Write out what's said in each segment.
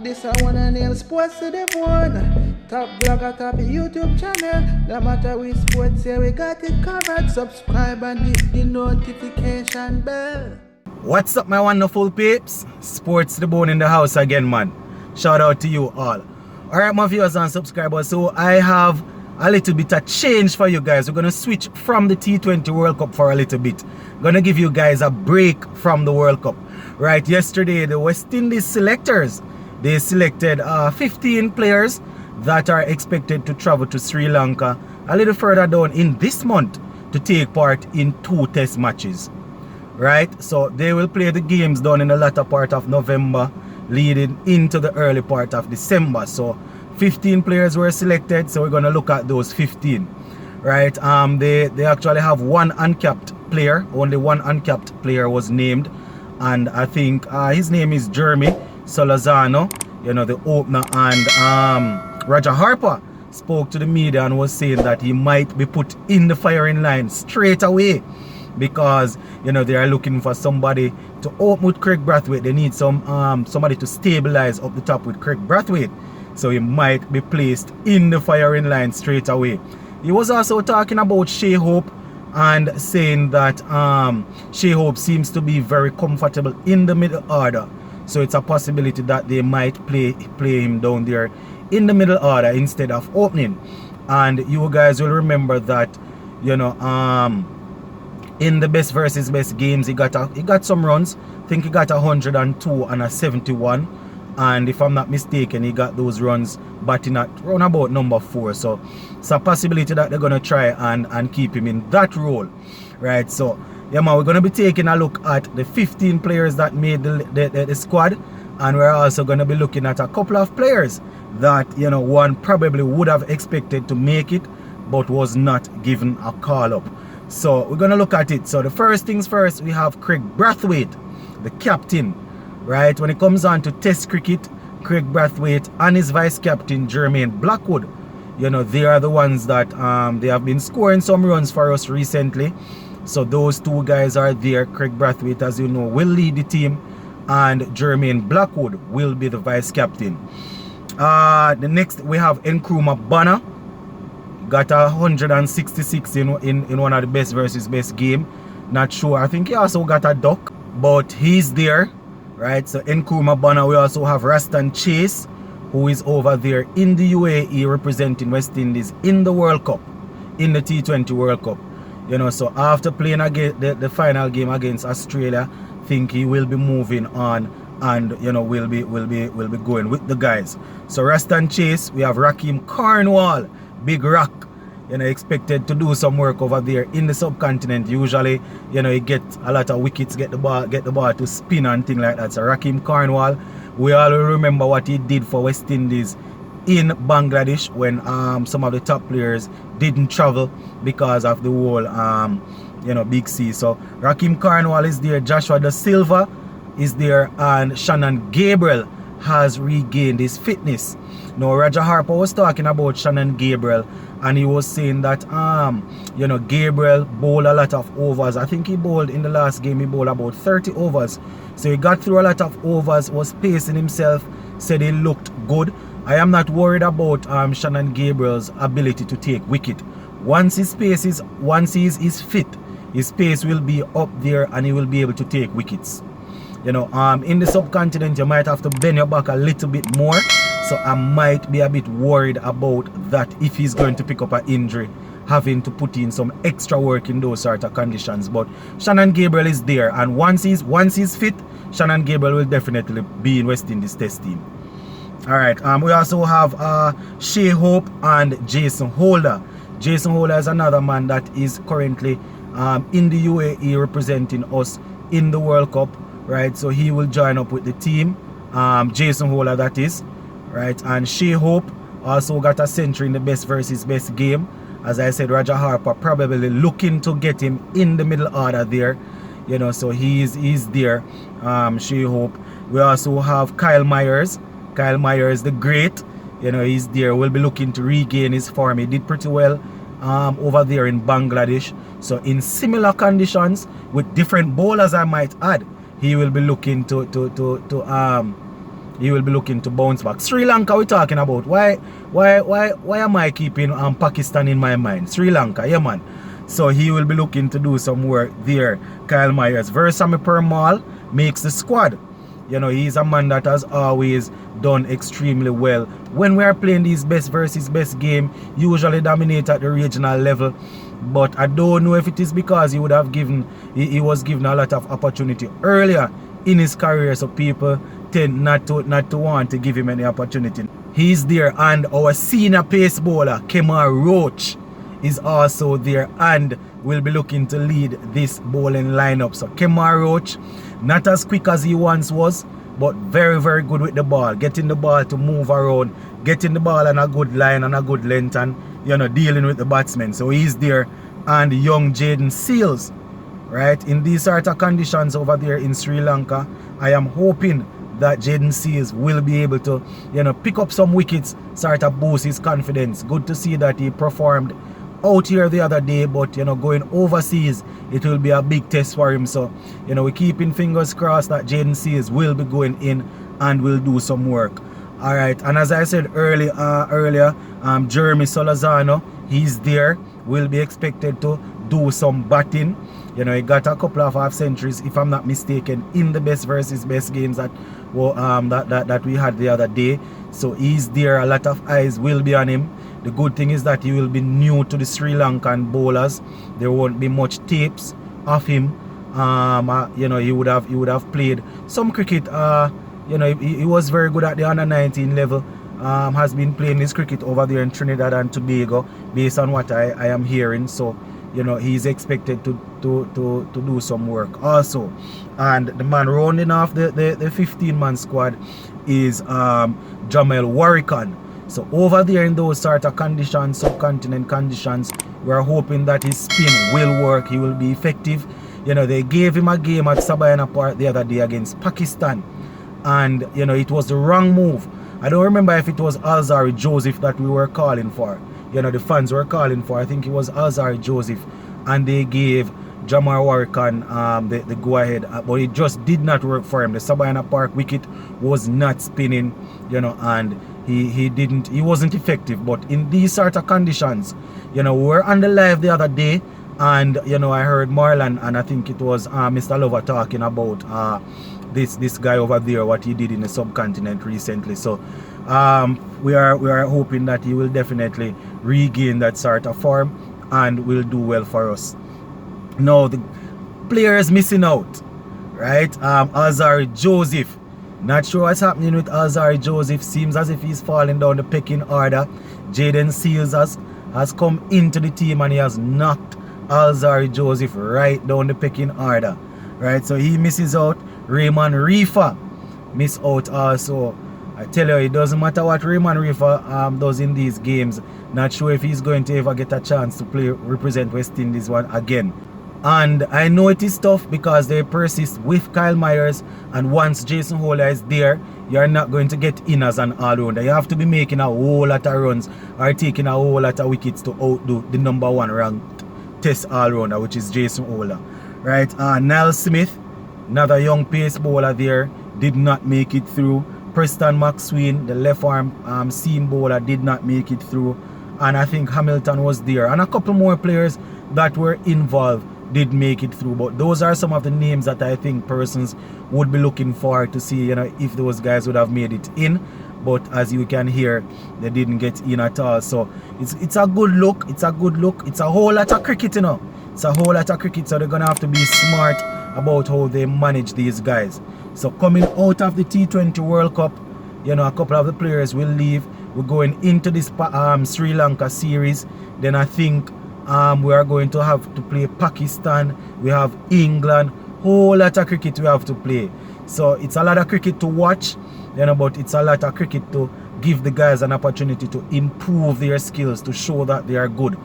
This I wanna nail sports to the bone. Top blogger, top YouTube channel. No matter which sports here, we got it covered. Subscribe and hit the notification bell. What's up, my wonderful peeps? Sports to the bone in the house again, man. Shout out to you all. Alright, my viewers and subscribers. So I have a little bit of change for you guys. We're gonna switch from the T20 World Cup for a little bit. Gonna give you guys a break from the World Cup. Right, yesterday the West Indies selectors, they selected 15 players that are expected to travel to Sri Lanka a little further down in this month to take part in 2 test matches. Right, so they will play the games down in the latter part of November leading into the early part of December. So 15 players were selected, so we're going to look at those 15. Right, they actually have one uncapped player. Only one uncapped player was named, and I think his name is Jeremy Solazano, you know, the opener. And Roger Harper spoke to the media and was saying that he might be put in the firing line straight away, because you know they are looking for somebody to open with Craig Brathwaite. They need somebody to stabilize up the top with Craig Brathwaite, so he might be placed in the firing line straight away. He was also talking about Shai Hope and saying that Shai Hope seems to be very comfortable in the middle order, so it's a possibility that they might play him down there in the middle order instead of opening. And you guys will remember that, you know, in the best versus best games, he got some runs. I think he got 102 and a 71, and if I'm not mistaken, he got those runs batting at around about number 4. So it's a possibility that they're gonna try and keep him in that role, right? So yeah, man, we're gonna be taking a look at the 15 players that made the squad, and we're also gonna be looking at a couple of players that, you know, one probably would have expected to make it but was not given a call up. So we're gonna look at it. So the first things first, we have Craig Brathwaite, the captain. Right, when it comes on to test cricket, Craig Brathwaite and his vice captain Jermaine Blackwood, you know, they are the ones that they have been scoring some runs for us recently. So those two guys are there. Craig Brathwaite, as you know, will lead the team, and Jermaine Blackwood will be the vice captain. The next we have Nkrumah Bonner. Got 166 in one of the best versus best game. Not sure. I think he also got a duck, but he's there. Right, so Nkrumah Bonner. We also have Rastan Chase, who is over there in the UAE representing West Indies in the World Cup, in the T20 World Cup. You know, so after playing again the final game against Australia, I think he will be moving on, and you know will be going with the guys. So Rastan Chase, we have Raheem Cornwall, Big Rock, you know, expected to do some work over there in the subcontinent. Usually, you know, he gets a lot of wickets, get the ball to spin and things like that. So Raheem Cornwall, we all remember what he did for West Indies in Bangladesh when some of the top players didn't travel because of the whole you know, Big C. So Raheem Cornwall is there, Joshua Da Silva is there, and Shannon Gabriel has regained his fitness. Now Roger Harper was talking about Shannon Gabriel, and he was saying that you know, Gabriel bowled a lot of overs. I think he bowled in the last game, he bowled about 30 overs. So he got through a lot of overs, was pacing himself, said he looked good. I am not worried about Shannon Gabriel's ability to take wicket. Once his pace is fit, his pace will be up there and he will be able to take wickets. You know, in the subcontinent, you might have to bend your back a little bit more. So I might be a bit worried about that if he's going to pick up an injury, having to put in some extra work in those sort of conditions. But Shannon Gabriel is there, and once he's fit, Shannon Gabriel will definitely be in West Indies test team. Alright, we also have Shai Hope and Jason Holder. Jason Holder is another man that is currently in the UAE representing us in the World Cup. Right, so he will join up with the team. Jason Holder, that is. Right, and Shai Hope also got a century in the best versus best game. As I said, Roger Harper probably looking to get him in the middle order there. You know, so he's there. Shai Hope. We also have Kyle Myers. Kyle Myers, the great. You know, he's there. We'll be looking to regain his form. He did pretty well over there in Bangladesh. So in similar conditions with different bowlers, I might add, he will be looking to he will be looking to bounce back. Sri Lanka we're talking about. Why am I keeping Pakistan in my mind? Sri Lanka, yeah man. So he will be looking to do some work there. Kyle Myers. Versamy Permal makes the squad. You know, he's a man that has always done extremely well. When we are playing these best versus best game, usually dominate at the regional level. But I don't know if it is because he was given a lot of opportunity earlier in his career, so people tend not to want to give him any opportunity. He's there, and our senior pace bowler, Kemar Roach, is also there and will be looking to lead this bowling lineup. So Kemar Roach, not as quick as he once was, but very, very good with the ball, getting the ball to move around, getting the ball on a good line and a good length, and you know, dealing with the batsmen. So he's there, and young Jaden Seals, right, in these sort of conditions over there in Sri Lanka, I am hoping that Jaden Seals will be able to, you know, pick up some wickets, sort of boost his confidence. Good to see that he performed out here the other day, but you know, going overseas, it will be a big test for him. So you know, we're keeping fingers crossed that Jaden Seals will be going in and will do some work. All right, and as I said earlier, Jeremy Solazano, he's there, will be expected to do some batting. You know, he got a couple of half centuries, if I'm not mistaken, in the best versus best games that we had the other day. So he's there. A lot of eyes will be on him. The good thing is that he will be new to the Sri Lankan bowlers. There won't be much tapes of him. You know, he would have played some cricket. You know, he was very good at the under 19 level. Has been playing his cricket over there in Trinidad and Tobago, based on what I am hearing. So you know, he's expected to do some work also. And the man rounding off the 15-man squad is Jamel Warrican. So over there in those sort of conditions, subcontinent conditions, we're hoping that his spin will work, he will be effective. You know, they gave him a game at Sabayana Park the other day against Pakistan, and you know, it was the wrong move. I don't remember if it was Alzari Joseph that we were calling for. You know, the fans were calling for. I think it was Alzari Joseph, and they gave Jamar Warrican the go-ahead, but it just did not work for him. The Sabayana Park wicket was not spinning, you know, and he wasn't effective. But in these sort of conditions, you know, we were on the live the other day, and you know, I heard Marlon, and I think it was Mr. Lover talking about this guy over there, what he did in the subcontinent recently. So we are hoping that he will definitely regain that sort of form and will do well for us. Now the players missing out, right? Alzari Joseph, not sure what's happening with Alzari Joseph. Seems as if he's falling down the pecking order. Jaden Seals has come into the team and he has knocked Alzari Joseph right down the pecking order, right? So he misses out. Raymond Reefer miss out also. I tell you, it doesn't matter what Raymond Reefer does in these games. Not sure if he's going to ever get a chance to represent West Indies one again. And I know it is tough because they persist with Kyle Myers, and once Jason Holder is there, you're not going to get in as an all-rounder. You have to be making a whole lot of runs or taking a whole lot of wickets to outdo the #1 ranked Test all-rounder, which is Jason Holder, right? Niall Smith, another young pace bowler there, did not make it through. Preston McSween, the left arm seam bowler, did not make it through. And I think Hamilton was there, and a couple more players that were involved did make it through. But those are some of the names that I think persons would be looking for to see, you know, if those guys would have made it in. But as you can hear, they didn't get in at all. So it's a good look. It's a good look. It's a whole lot of cricket, you know. It's a whole lot of cricket. So they're gonna have to be smart about how they manage these guys. So coming out of the T20 World Cup, you know, a couple of the players will leave. We're going into this Sri Lanka series. Then I think we are going to have to play Pakistan. We have England. Whole lot of cricket we have to play. So it's a lot of cricket to watch, you know, but it's a lot of cricket to give the guys an opportunity to improve their skills, to show that they are good.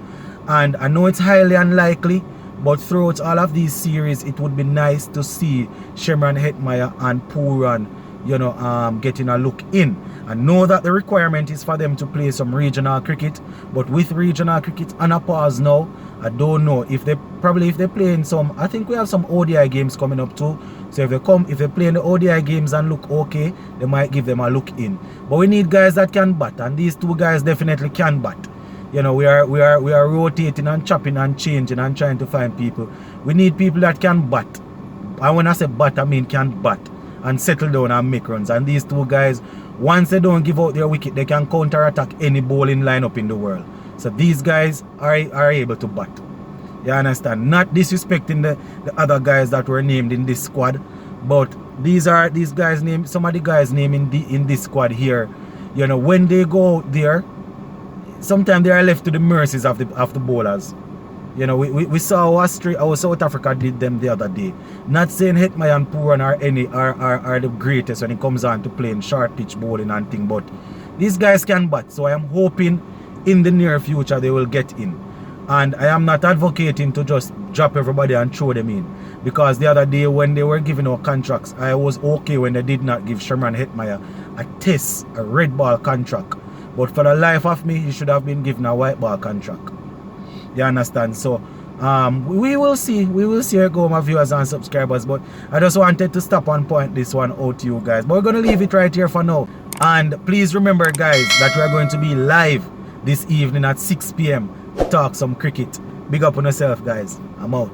And I know it's highly unlikely, but throughout all of these series, it would be nice to see Shimron Hetmeyer and Pooran, getting a look in. I know that the requirement is for them to play some regional cricket, but with regional cricket on a pause now, I don't know if they're playing some. I think we have some ODI games coming up too. So if they play in the ODI games and look okay, they might give them a look in. But we need guys that can bat, and these two guys definitely can bat. We are rotating and chopping and changing and trying to find people. We need people that can bat. And when I say bat, I mean can bat and settle down and make runs. And these two guys, once they don't give out their wicket, they can counter-attack any bowling lineup in the world. So these guys are able to bat. You understand? Not disrespecting the other guys that were named in this squad, but these guys named, some of the guys named in this squad here. When they go out there, sometimes they are left to the mercies of the bowlers. We saw how South Africa did them the other day. Not saying Hetmai and Pooran are the greatest when it comes on to playing short pitch bowling and thing, but these guys can bat. So I am hoping in the near future they will get in. And I am not advocating to just drop everybody and throw them in. Because the other day when they were giving out contracts, I was okay when they did not give Sherman Hetmaier a red ball contract. But for the life of me, he should have been given a white ball contract. You understand? So we will see. We will see how it go, my viewers and subscribers. But I just wanted to stop and point this one out to you guys. But we're going to leave it right here for now. And please remember, guys, that we are going to be live this evening at 6 p.m. Talk some cricket. Big up on yourself, guys. I'm out.